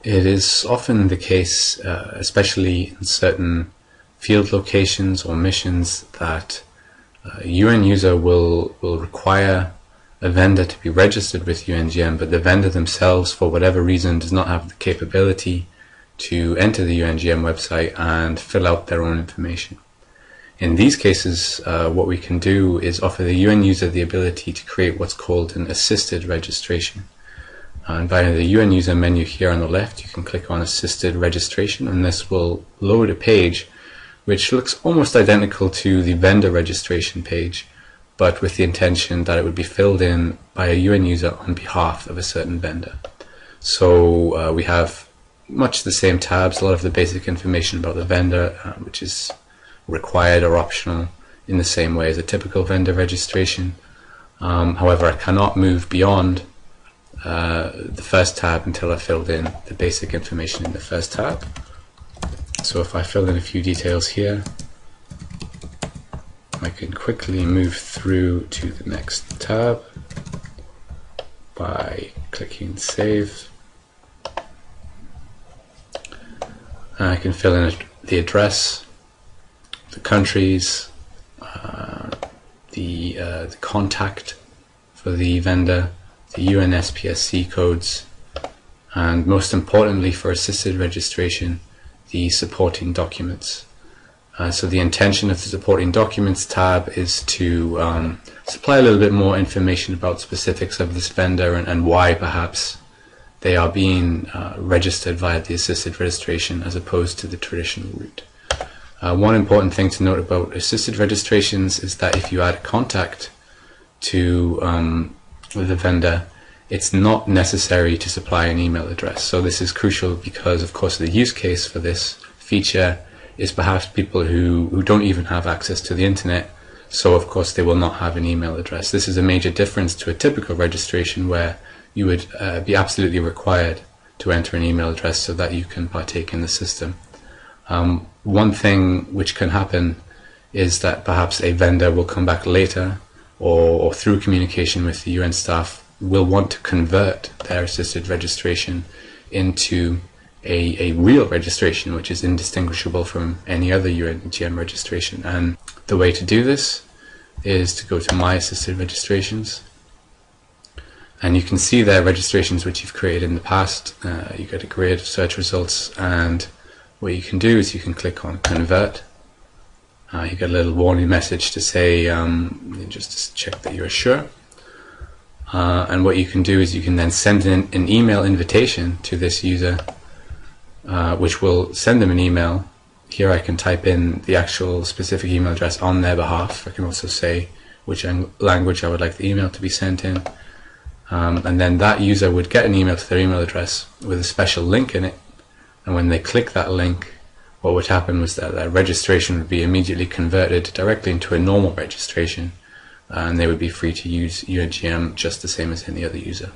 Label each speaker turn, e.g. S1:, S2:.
S1: It is often the case, especially in certain field locations or missions, that UNUser will require a vendor to be registered with UNGM, but the vendor themselves, for whatever reason, does not have the capability to enter the UNGM website and fill out their own information. In these cases, what we can do is offer the UNUser the ability to create what's called an assisted registration. And via the UNUser menu here on the left, you can click on Assisted Registration, and this will load a page which looks almost identical to the vendor registration page, but with the intention that it would be filled in by a UNUser on behalf of a certain vendor. So we have much the same tabs, a lot of the basic information about the vendor, which is required or optional in the same way as a typical vendor registration. However, I cannot move beyond the first tab until I've filled in the basic information in the first tab. So if I fill in a few details here, I can quickly move through to the next tab by clicking Save. And I can fill in the address, the countries, the contact for the vendor, the UNSPSC codes, and most importantly for assisted registration, the supporting documents. So the intention of the supporting documents tab is to supply a little bit more information about specifics of this vendor and why perhaps they are being registered via the assisted registration as opposed to the traditional route. One important thing to note about assisted registrations is that if you add a contact to the vendor, it's not necessary to supply an email address. So this is crucial because, of course, the use case for this feature is perhaps people who don't even have access to the internet, so of course they will not have an email address. This is a major difference to a typical registration where you would be absolutely required to enter an email address so that you can partake in the system. One thing which can happen is that perhaps a vendor will come back later or through communication with the UN staff will want to convert their assisted registration into a real registration which is indistinguishable from any other UNGM registration. And the way to do this is to go to My Assisted Registrations, and you can see there registrations which you've created in the past. You get a grid of search results, and what you can do is you can click on Convert. You get a little warning message to say just to check that you're sure. And what you can do is you can then send in an email invitation to this user, which will send them an email. Here I can type in the actual specific email address on their behalf. I can also say which language I would like the email to be sent in. And then that user would get an email to their email address with a special link in it. And when they click that link, what would happen was that their registration would be immediately converted directly into a normal registration, and they would be free to use UNGM just the same as any other user.